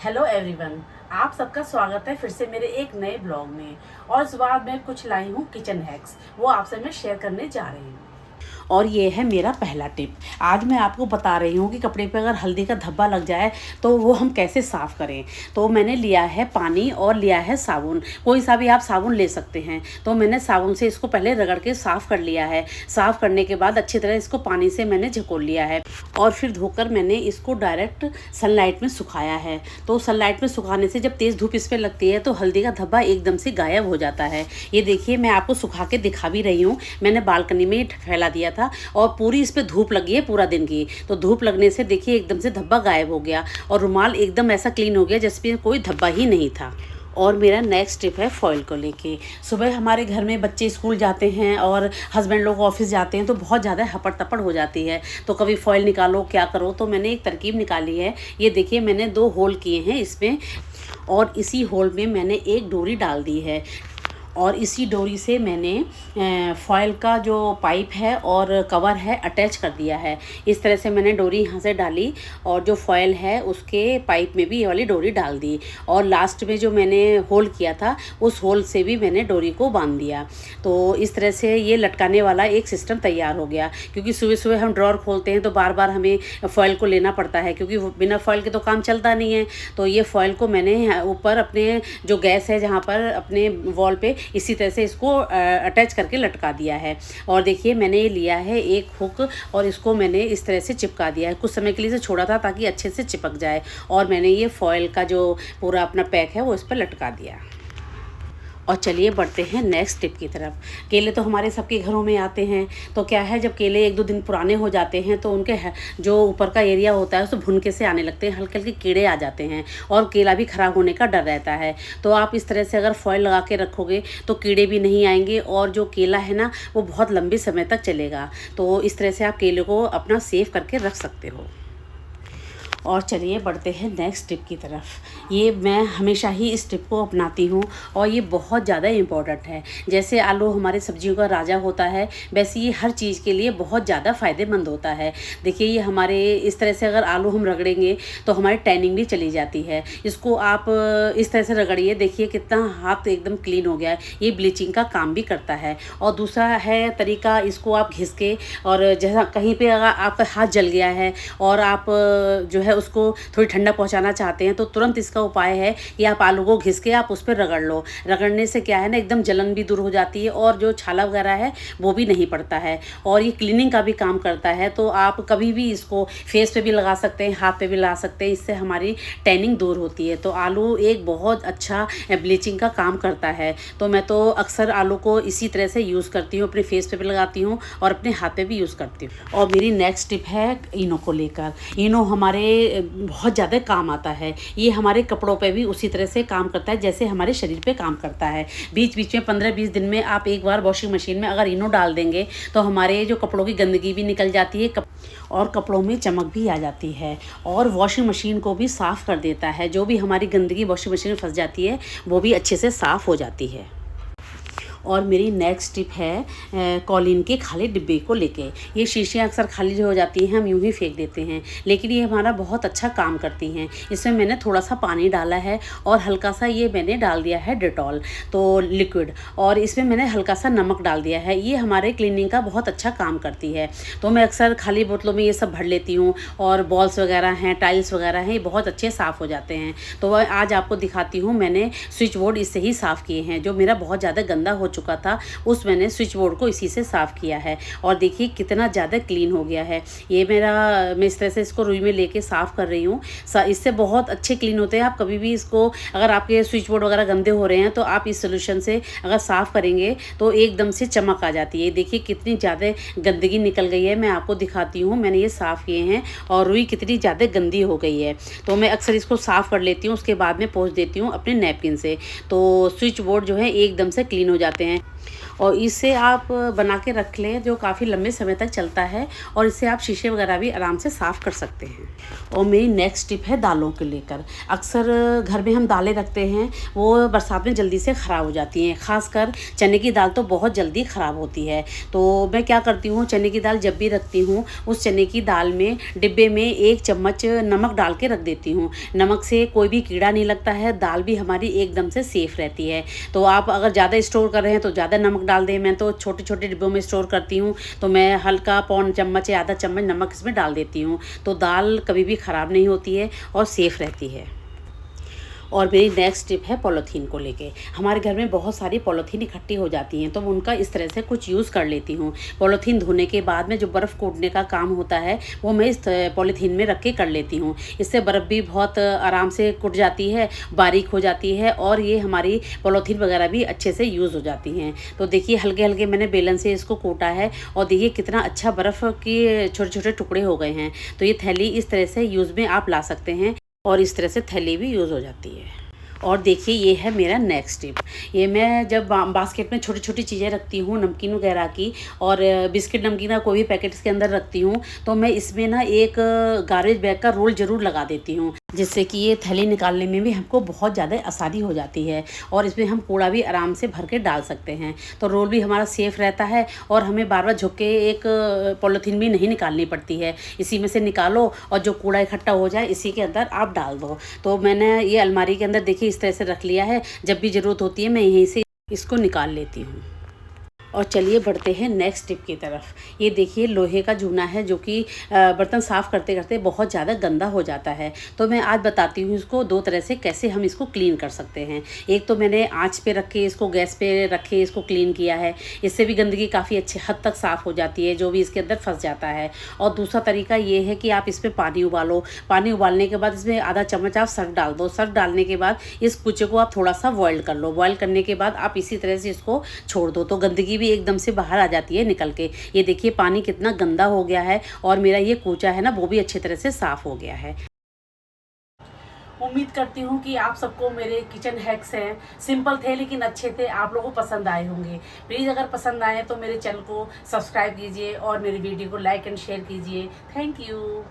Hello everyone, आप सबका स्वागत है फिर से मेरे एक नए ब्लॉग में। और इस बार मैं कुछ लाई हूँ किचन हैक्स, वो आपसे मैं शेयर करने जा रही हूँ। और ये है मेरा पहला टिप। आज मैं आपको बता रही हूँ कि कपड़े पे अगर हल्दी का धब्बा लग जाए तो वो हम कैसे साफ़ करें। तो मैंने लिया है पानी और लिया है साबुन, कोई सा भी आप साबुन ले सकते हैं। तो मैंने साबुन से इसको पहले रगड़ के साफ़ कर लिया है। साफ़ करने के बाद अच्छी तरह इसको पानी से मैंने झकोल लिया है और फिर धोकर मैंने इसको डायरेक्ट सनलाइट में सुखाया है। तो सनलाइट में सुखाने से जब तेज़ धूप इस पर लगती है तो हल्दी का धब्बा एकदम से गायब हो जाता है। ये देखिए, मैं आपको सुखा के दिखा भी रही हूँ। मैंने बालकनी में फैला दिया था और पूरी इस पे धूप लगी है पूरा दिन की। तो धूप लगने से देखिए एकदम से धब्बा गायब हो गया और रुमाल एकदम ऐसा क्लीन हो गया जैसे कोई धब्बा ही नहीं था। और मेरा नेक्स्ट टिप है फॉइल को लेके। सुबह हमारे घर में बच्चे स्कूल जाते हैं और हस्बैंड लोग ऑफिस जाते हैं तो बहुत ज़्यादा हपड़ तपड़ हो जाती है। तो कभी फॉइल निकालो क्या करो, तो मैंने एक तरकीब निकाली है। ये देखिए, मैंने 2 होल किए हैं इसमें और इसी होल में मैंने एक डोरी डाल दी है और इसी डोरी से मैंने फॉइल का जो पाइप है और कवर है अटैच कर दिया है। इस तरह से मैंने डोरी यहाँ से डाली और जो फॉइल है उसके पाइप में भी ये वाली डोरी डाल दी और लास्ट में जो मैंने होल किया था उस होल से भी मैंने डोरी को बांध दिया। तो इस तरह से ये लटकाने वाला एक सिस्टम तैयार हो गया, क्योंकि सुबह सुबह हम ड्रॉर खोलते हैं तो बार बार हमें फॉइल को लेना पड़ता है, क्योंकि बिना फॉइल के तो काम चलता नहीं है। तो ये फॉइल को मैंने ऊपर अपने जो गैस है जहाँ पर अपने वॉल पे इसी तरह से इसको अटैच करके लटका दिया है। और देखिए, मैंने लिया है एक हुक और इसको मैंने इस तरह से चिपका दिया है। कुछ समय के लिए इसे छोड़ा था ताकि अच्छे से चिपक जाए और मैंने ये फॉइल का जो पूरा अपना पैक है वो इस पर लटका दिया। और चलिए बढ़ते हैं नेक्स्ट टिप की तरफ। केले तो हमारे सबके घरों में आते हैं। तो क्या है, जब केले 1-2 दिन पुराने हो जाते हैं तो उनके जो ऊपर का एरिया होता है उसमें भुनके से आने लगते हैं, हल्के हल्के कीड़े आ जाते हैं और केला भी ख़राब होने का डर रहता है। तो आप इस तरह से अगर फॉइल लगा के रखोगे तो कीड़े भी नहीं आएंगे और जो केला है ना वो बहुत लंबे समय तक चलेगा। तो इस तरह से आप केले को अपना सेव करके रख सकते हो। और चलिए बढ़ते हैं नेक्स्ट टिप की तरफ। ये मैं हमेशा ही इस टिप को अपनाती हूँ और ये बहुत ज़्यादा इम्पॉर्टेंट है। जैसे आलू हमारे सब्जियों का राजा होता है, वैसे ये हर चीज़ के लिए बहुत ज़्यादा फ़ायदेमंद होता है। देखिए, ये हमारे इस तरह से अगर आलू हम रगड़ेंगे तो हमारी टैनिंग भी चली जाती है। इसको आप इस तरह से रगड़िए, देखिए कितना हाथ एकदम क्लीन हो गया है। ये ब्लीचिंग का काम भी करता है। और दूसरा है तरीका, इसको आप घिस के और जैसा कहीं पर अगर आपका हाथ जल गया है और आप जो है उसको थोड़ी ठंडा पहुंचाना चाहते हैं तो तुरंत इसका उपाय है कि आप आलू को घिस के आप उस पर रगड़ लो। रगड़ने से क्या है ना, एकदम जलन भी दूर हो जाती है और जो छाला वगैरह है वो भी नहीं पड़ता है और ये क्लीनिंग का भी काम करता है। तो आप कभी भी इसको फेस पे भी लगा सकते हैं, हाथ पे भी लगा सकते हैं, इससे हमारी टैनिंग दूर होती है। तो आलू एक बहुत अच्छा ब्लीचिंग का काम करता है। तो मैं तो अक्सर आलू को इसी तरह से यूज़ करती हूँ, अपने फेस पे भी लगाती हूँ और अपने हाथ पे भी यूज़ करती हूँ। और मेरी नेक्स्ट टिप है इनो को लेकर। इनो हमारे बहुत ज़्यादा काम आता है। ये हमारे कपड़ों पे भी उसी तरह से काम करता है जैसे हमारे शरीर पे काम करता है। बीच बीच में 15-20 दिन में आप एक बार वॉशिंग मशीन में अगर इनो डाल देंगे तो हमारे जो कपड़ों की गंदगी भी निकल जाती है और कपड़ों में चमक भी आ जाती है और वॉशिंग मशीन को भी साफ़ कर देता है। जो भी हमारी गंदगी वॉशिंग मशीन में फंस जाती है वो भी अच्छे से साफ़ हो जाती है। और मेरी नेक्स्ट टिप है कॉलिन के खाली डिब्बे को लेके। ये शीशियाँ अक्सर खाली जो हो जाती हैं हम यूँ ही फेंक देते हैं, लेकिन ये हमारा बहुत अच्छा काम करती हैं। इसमें मैंने थोड़ा सा पानी डाला है और हल्का सा ये मैंने डाल दिया है डेटॉल तो लिक्विड, और इसमें मैंने हल्का सा नमक डाल दिया है। ये हमारे क्लीनिंग का बहुत अच्छा काम करती है। तो मैं अक्सर खाली बोतलों में ये सब भर लेती हूँ और बॉल्स वगैरह हैं, टाइल्स वगैरह हैं, ये बहुत अच्छे साफ़ हो जाते हैं। तो वह आज आपको दिखाती हूँ। मैंने स्विच बोर्ड इससे ही साफ़ किए हैं, जो मेरा बहुत ज़्यादा गंदा हो चुका था उस मैंने स्विच बोर्ड को इसी से साफ़ किया है और देखिए कितना ज़्यादा क्लीन हो गया है। ये मैं इस तरह से इसको रुई में लेके साफ़ कर रही हूँ। इससे बहुत अच्छे क्लीन होते हैं। आप कभी भी इसको, अगर आपके स्विच बोर्ड वगैरह गंदे हो रहे हैं तो आप इस सोल्यूशन से अगर साफ़ करेंगे तो एकदम से चमक आ जाती है। देखिए कितनी ज़्यादा गंदगी निकल गई है। मैं आपको दिखाती हूँ, मैंने ये साफ़ किए हैं और रुई कितनी ज़्यादा गंदी हो गई है। तो मैं अक्सर इसको साफ़ कर लेती हूँ, उसके बाद में पोंछ देती हूँ अपने नैपकिन से। तो स्विच बोर्ड जो है एकदम से क्लीन हो जाते हैं। और इसे आप बना के रख लें जो काफ़ी लंबे समय तक चलता है, और इससे आप शीशे वगैरह भी आराम से साफ़ कर सकते हैं। और मेरी नेक्स्ट टिप है दालों को लेकर। अक्सर घर में हम दालें रखते हैं, वो बरसात में जल्दी से ख़राब हो जाती हैं, ख़ासकर चने की दाल तो बहुत जल्दी ख़राब होती है। तो मैं क्या करती हूँ, चने की दाल जब भी रखती हूँ, उस चने की दाल में डिब्बे में 1 चम्मच नमक डाल के रख देती हूँ। नमक से कोई भी कीड़ा नहीं लगता है, दाल भी हमारी एकदम से सेफ़ रहती है। तो आप अगर ज़्यादा स्टोर कर रहे हैं तो ज़्यादा नमक डाल दें। मैं तो छोटे-छोटे डिब्बों में स्टोर करती हूँ, तो मैं हल्का पौन चम्मच या आधा चम्मच नमक इसमें डाल देती हूँ। तो दाल कभी भी ख़राब नहीं होती है और सेफ़ रहती है। और मेरी नेक्स्ट टिप है पॉलीथीन को लेके। हमारे घर में बहुत सारी पॉलीथीन इकट्ठी हो जाती हैं, तो उनका इस तरह से कुछ यूज़ कर लेती हूँ। पॉलीथीन धोने के बाद में जो बर्फ़ कूटने का काम होता है, वो मैं इस पॉलीथीन में रख के कर लेती हूँ। इससे बर्फ़ भी बहुत आराम से कुट जाती है, बारीक हो जाती है, और ये हमारी पॉलीथीन वगैरह भी अच्छे से यूज़ हो जाती हैं। तो देखिए हल्के-हल्के मैंने बेलन से इसको कूटा है, और देखिए कितना अच्छा बर्फ़ के छोटे-छोटे टुकड़े हो गए हैं। तो ये थैली इस तरह से यूज़ में आप ला सकते हैं, और इस तरह से थैली भी यूज़ हो जाती है। और देखिए ये है मेरा नेक्स्ट टिप। ये मैं जब बास्केट में छोटी-छोटी चीज़ें रखती हूँ नमकीन वगैरह की, और बिस्किट नमकीन का कोई भी पैकेट इसके अंदर रखती हूँ, तो मैं इसमें ना एक गार्बेज बैग का रोल ज़रूर लगा देती हूँ, जिससे कि ये थैली निकालने में भी हमको बहुत ज़्यादा आसानी हो जाती है, और इसमें हम कूड़ा भी आराम से भर के डाल सकते हैं। तो रोल भी हमारा सेफ़ रहता है, और हमें बार-बार झुक के एक पॉलीथीन भी नहीं निकालनी पड़ती है। इसी में से निकालो, और जो कूड़ा इकट्ठा हो जाए इसी के अंदर आप डाल दो। तो मैंने ये अलमारी के अंदर देखिए इस तरह से रख लिया है, जब भी ज़रूरत होती है मैं यहीं से इसको निकाल लेती हूँ। और चलिए बढ़ते हैं नेक्स्ट टिप की तरफ। ये देखिए लोहे का जूना है, जो कि बर्तन साफ़ करते करते बहुत ज़्यादा गंदा हो जाता है। तो मैं आज बताती हूँ इसको 2 तरह से कैसे हम इसको क्लीन कर सकते हैं। एक तो मैंने आँच पे रख के इसको, गैस पे रख के इसको क्लीन किया है। इससे भी गंदगी काफ़ी अच्छे हद तक साफ़ हो जाती है, जो भी इसके अंदर फँस जाता है। और दूसरा तरीका ये है कि आप इस पे पानी उबालो। पानी उबालने के बाद इसमें आधा चम्मच आप सर्फ़ डाल दो। सर्फ़ डालने के बाद इस कुचे को आप थोड़ा-सा बॉयल कर लो। बॉयल करने के बाद आप इसी तरह से इसको छोड़ दो, तो गंदगी भी एकदम से बाहर आ जाती है निकल के। ये देखिए पानी कितना गंदा हो गया है, और मेरा ये कूचा है ना, वो भी अच्छी तरह से साफ़ हो गया है। उम्मीद करती हूँ कि आप सबको मेरे किचन हैक्स हैं, सिंपल थे लेकिन अच्छे थे, आप लोगों को पसंद आए होंगे। प्लीज़ अगर पसंद आए तो मेरे चैनल को सब्सक्राइब कीजिए, और मेरी वीडियो को लाइक एंड शेयर कीजिए। Thank you.